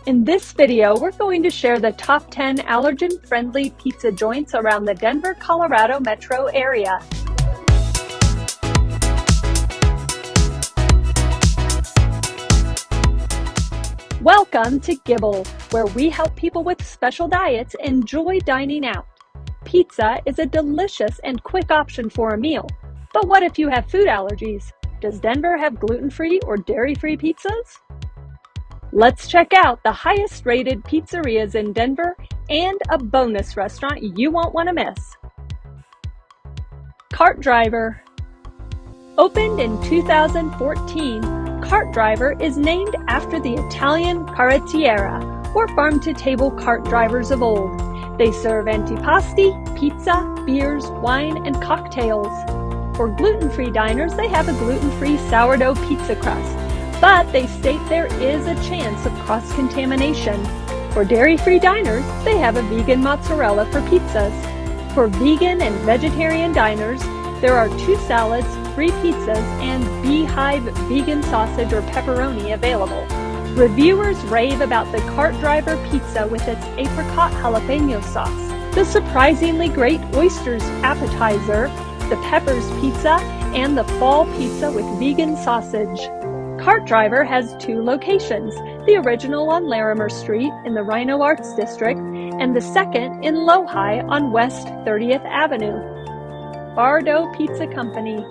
In this video, we're going to share the top 10 allergen-friendly pizza joints around the Denver, Colorado metro area. Welcome to Gibble, where we help people with special diets enjoy dining out. Pizza is a delicious and quick option for a meal. But what if you have food allergies? Does Denver have gluten-free or dairy-free pizzas? Let's check out the highest rated pizzerias in Denver and a bonus restaurant you won't want to miss. Cart Driver. Opened in 2014, Cart Driver is named after the Italian carrettiera, or farm-to-table cart drivers of old. They serve antipasti, pizza, beers, wine, and cocktails. For gluten-free diners, they have a gluten-free sourdough pizza crust, but they state there is a chance of cross-contamination. For dairy-free diners, they have a vegan mozzarella for pizzas. For vegan and vegetarian diners, there are 2 salads, 3 pizzas, and beehive vegan sausage or pepperoni available. Reviewers rave about the Cart Driver pizza with its apricot jalapeno sauce, the surprisingly great oysters appetizer, the peppers pizza, and the fall pizza with vegan sausage. Cart Driver has 2 locations, the original on Larimer Street in the Rhino Arts District and the second in Lohi on West 30th Avenue. Beau Jo Pizza Company.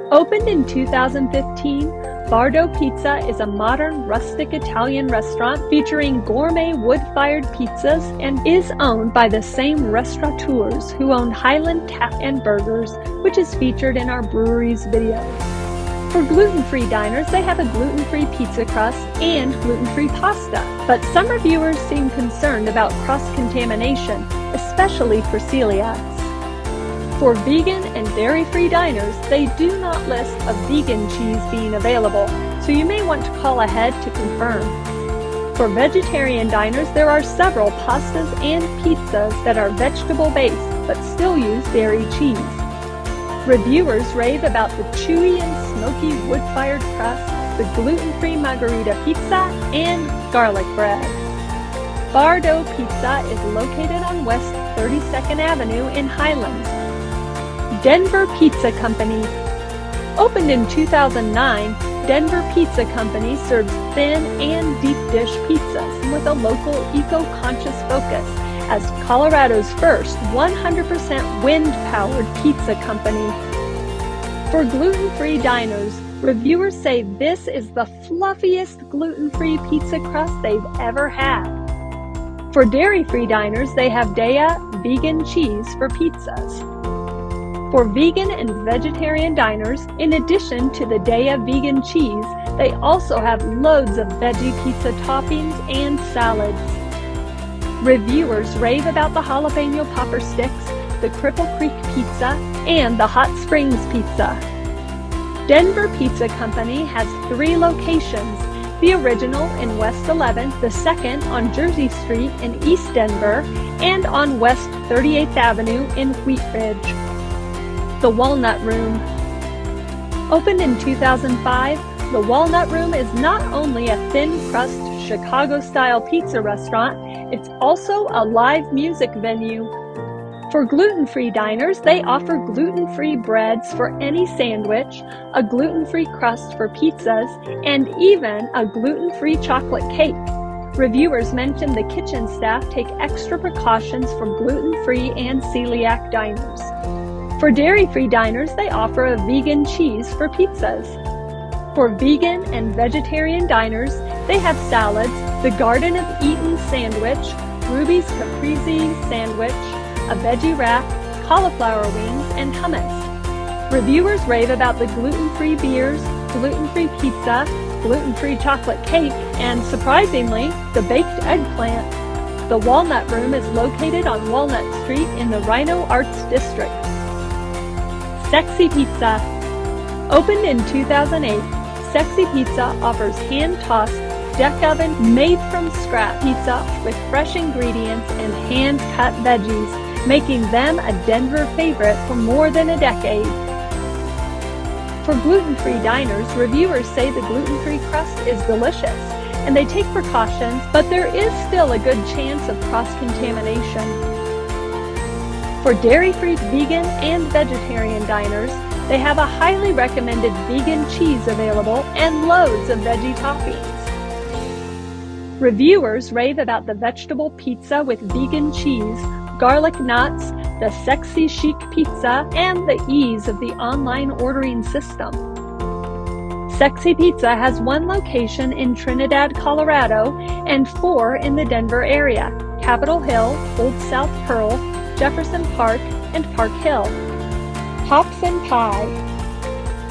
Opened in 2015, Beau Jo Pizza is a modern, rustic Italian restaurant featuring gourmet wood-fired pizzas and is owned by the same restaurateurs who own Highland Tap and Burgers, which is featured in our brewery's videos. For gluten-free diners, they have a gluten-free pizza crust and gluten-free pasta, but some reviewers seem concerned about cross-contamination, especially for celiacs. For vegan and dairy-free diners, they do not list a vegan cheese being available, so you may want to call ahead to confirm. For vegetarian diners, there are several pastas and pizzas that are vegetable-based but still use dairy cheese. Reviewers rave about the chewy and smoky wood-fired crust, the gluten-free margarita pizza, and garlic bread. Beau Jo Pizza is located on West 32nd Avenue in Highlands. Denver Pizza Company. Opened in 2009, Denver Pizza Company serves thin and deep dish pizzas with a local eco-conscious focus as Colorado's first 100% wind-powered pizza company. For gluten-free diners, reviewers say this is the fluffiest gluten-free pizza crust they've ever had. For dairy-free diners, they have Daiya vegan cheese for pizzas. For vegan and vegetarian diners, in addition to the Daiya vegan cheese, they also have loads of veggie pizza toppings and salads. Reviewers rave about the jalapeno popper sticks, the Cripple Creek pizza, and the Hot Springs pizza. Denver Pizza Company has 3 locations, the original in West 11th, the second on Jersey Street in East Denver, and on West 38th Avenue in Wheat Ridge. The Walnut Room. Opened in 2005, the Walnut Room is not only a thin-crust Chicago-style pizza restaurant, it's also a live music venue. For gluten-free diners, they offer gluten-free breads for any sandwich, a gluten-free crust for pizzas, and even a gluten-free chocolate cake. Reviewers mention the kitchen staff take extra precautions for gluten-free and celiac diners. For dairy-free diners, they offer a vegan cheese for pizzas. For vegan and vegetarian diners, they have salads, the Garden of Eden sandwich, Ruby's Caprese sandwich, a veggie wrap, cauliflower wings, and hummus. Reviewers rave about the gluten-free beers, gluten-free pizza, gluten-free chocolate cake, and surprisingly, the baked eggplant. The Walnut Room is located on Walnut Street in the Rhino Arts District. Sexy Pizza. Opened in 2008, Sexy Pizza offers hand-tossed, deck oven, made from scratch pizza with fresh ingredients and hand-cut veggies, making them a Denver favorite for more than a decade. For gluten-free diners, reviewers say the gluten-free crust is delicious, and they take precautions, but there is still a good chance of cross-contamination. For dairy-free vegan and vegetarian diners, they have a highly recommended vegan cheese available and loads of veggie toppings. Reviewers rave about the vegetable pizza with vegan cheese, garlic nuts, the sexy chic pizza, and the ease of the online ordering system. Sexy Pizza has 1 location in Trinidad, Colorado, and 4 in the Denver area: Capitol Hill, Old South Pearl, Jefferson Park, and Park Hill. Hops and Pie.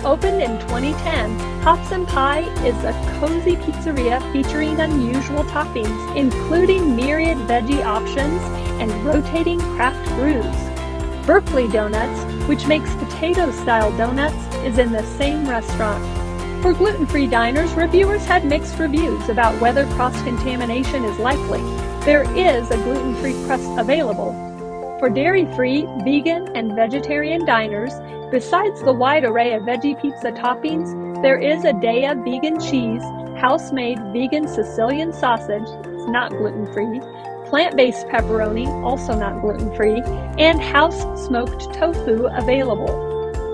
Opened in 2010, Hops and Pie is a cozy pizzeria featuring unusual toppings, including myriad veggie options and rotating craft brews. Berkeley Donuts, which makes potato-style donuts, is in the same restaurant. For gluten-free diners, reviewers had mixed reviews about whether cross-contamination is likely. There is a gluten-free crust available. For dairy-free, vegan, and vegetarian diners, besides the wide array of veggie pizza toppings, there is a Dea vegan cheese, house-made vegan Sicilian sausage, it's not gluten-free, plant-based pepperoni, also not gluten-free, and house-smoked tofu available.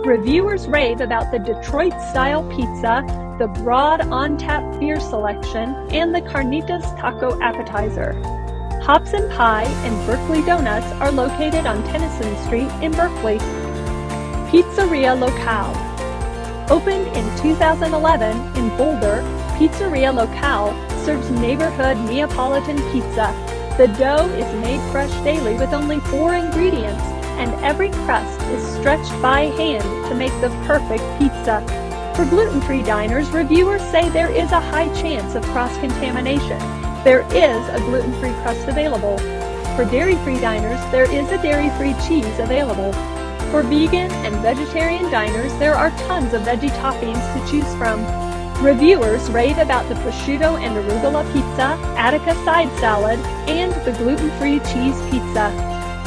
Reviewers rave about the Detroit-style pizza, the broad on-tap beer selection, and the carnitas taco appetizer. Hops and Pie and Berkeley Donuts are located on Tennyson Street in Berkeley. Pizzeria Locale. Opened in 2011 in Boulder, Pizzeria Locale serves neighborhood Neapolitan pizza. The dough is made fresh daily with only 4 ingredients, and every crust is stretched by hand to make the perfect pizza. For gluten-free diners, reviewers say there is a high chance of cross-contamination. There is a gluten-free crust available. For dairy-free diners, there is a dairy-free cheese available. For vegan and vegetarian diners, there are tons of veggie toppings to choose from. Reviewers rave about the prosciutto and arugula pizza, Attica side salad, and the gluten-free cheese pizza.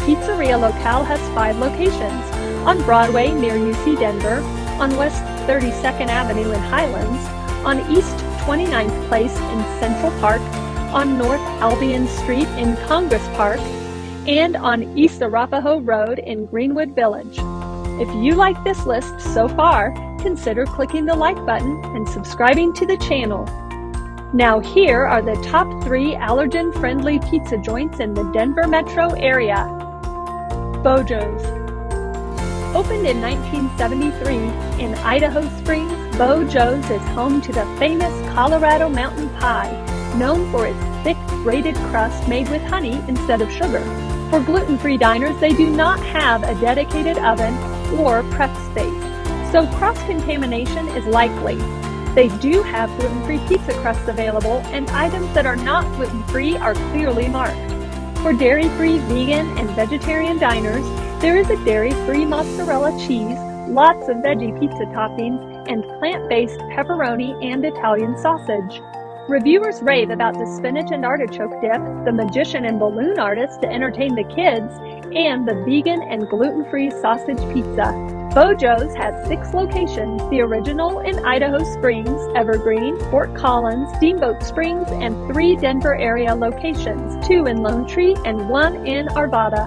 Pizzeria Locale has 5 locations: on Broadway near UC Denver, on West 32nd Avenue in Highlands, on East 29th Place in Central Park, on North Albion Street in Congress Park, and on East Arapahoe Road in Greenwood Village. If you like this list so far, consider clicking the like button and subscribing to the channel. Now here are the top 3 allergen-friendly pizza joints in the Denver metro area. Beau Jo's. Opened in 1973 in Idaho Springs, Beau Jo's is home to the famous Colorado Mountain Pie, known for its thick braided crust made with honey instead of sugar. For gluten-free diners, they do not have a dedicated oven or prep space, so cross-contamination is likely. They do have gluten-free pizza crusts available, and items that are not gluten-free are clearly marked. For dairy-free, vegan, and vegetarian diners, there is a dairy-free mozzarella cheese, lots of veggie pizza toppings, and plant-based pepperoni and Italian sausage. Reviewers rave about the spinach and artichoke dip, the magician and balloon artist to entertain the kids, and the vegan and gluten-free sausage pizza. Beau Jo's has 6 locations: the original in Idaho Springs, Evergreen, Fort Collins, Steamboat Springs, and 3 Denver area locations, 2 in Lone Tree and 1 in Arvada.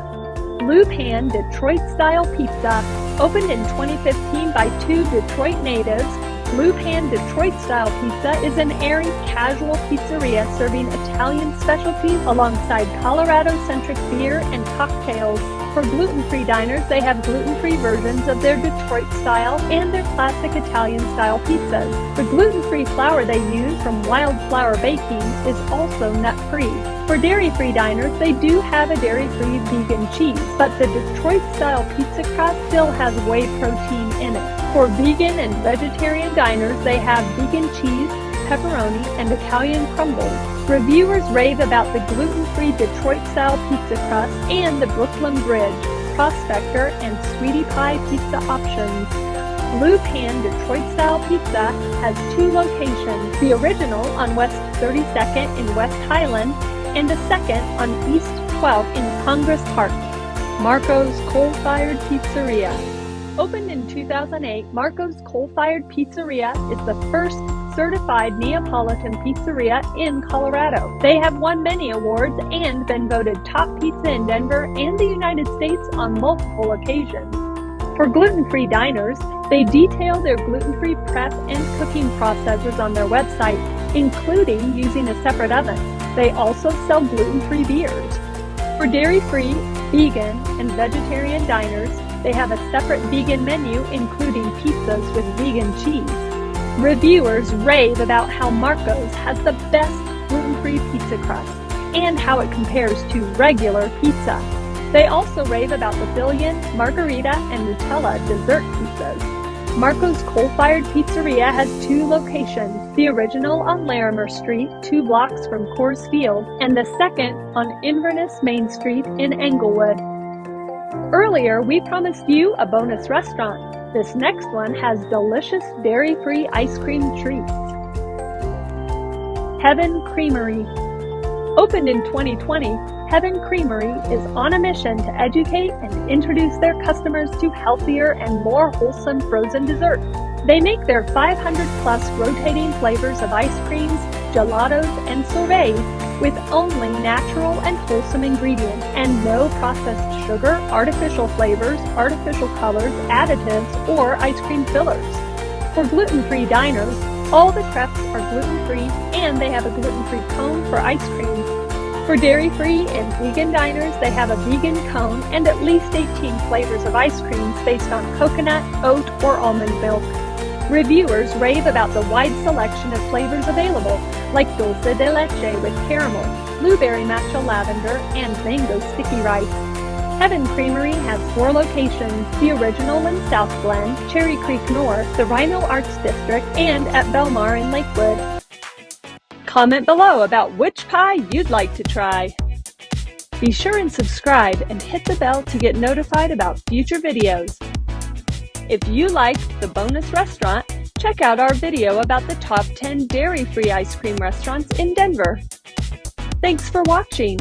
Blue Pan Detroit-style pizza. Opened in 2015 by 2 Detroit natives, Blue Pan Detroit-style pizza is an airy, casual pizzeria serving Italian specialties alongside Colorado-centric beer and cocktails. For gluten-free diners, they have gluten-free versions of their Detroit-style and their classic Italian-style pizzas. The gluten-free flour they use from Wildflower Baking is also nut-free. For dairy-free diners, they do have a dairy-free vegan cheese, but the Detroit-style pizza crust still has whey protein in it. For vegan and vegetarian diners, they have vegan cheese, pepperoni, and Italian crumbles. Reviewers rave about the gluten-free Detroit-style pizza crust and the Brooklyn Bridge, Prospector, and Sweetie Pie pizza options. Blue Pan Detroit-style pizza has 2 locations: the original on West 32nd in West Highland, and a second on East 12th in Congress Park. Marco's Coal-Fired Pizzeria. Opened in 2008, Marco's Coal-Fired Pizzeria is the first certified Neapolitan pizzeria in Colorado. They have won many awards and been voted top pizza in Denver and the United States on multiple occasions. For gluten-free diners, they detail their gluten-free prep and cooking processes on their website, including using a separate oven. They also sell gluten-free beers. For dairy-free, vegan, and vegetarian diners, they have a separate vegan menu including pizzas with vegan cheese. Reviewers rave about how Marco's has the best gluten-free pizza crust and how it compares to regular pizza. They also rave about the Billion, Margarita, and Nutella dessert pizzas. Marco's Coal-Fired Pizzeria has 2 locations, the original on Larimer Street, 2 blocks from Coors Field, and the second on Inverness Main Street in Englewood. Earlier, we promised you a bonus restaurant. This next one has delicious dairy-free ice cream treats. Heaven Creamery. Opened in 2020, Heaven Creamery is on a mission to educate and introduce their customers to healthier and more wholesome frozen desserts. They make their 500-plus rotating flavors of ice creams, gelatos, and sorbets with only natural and wholesome ingredients and no processed sugar, artificial flavors, artificial colors, additives, or ice cream fillers. For gluten-free diners, all the crepes are gluten-free and they have a gluten-free cone for ice cream. For dairy-free and vegan diners, they have a vegan cone and at least 18 flavors of ice creams based on coconut, oat, or almond milk. Reviewers rave about the wide selection of flavors available, like dulce de leche with caramel, blueberry matcha lavender, and mango sticky rice. Heaven Creamery has 4 locations, the original in South Glen, Cherry Creek North, the Rhino Arts District, and at Belmar in Lakewood. Comment below about which pie you'd like to try. Be sure and subscribe and hit the bell to get notified about future videos. If you liked the bonus restaurant, check out our video about the top 10 dairy-free ice cream restaurants in Denver. Thanks for watching.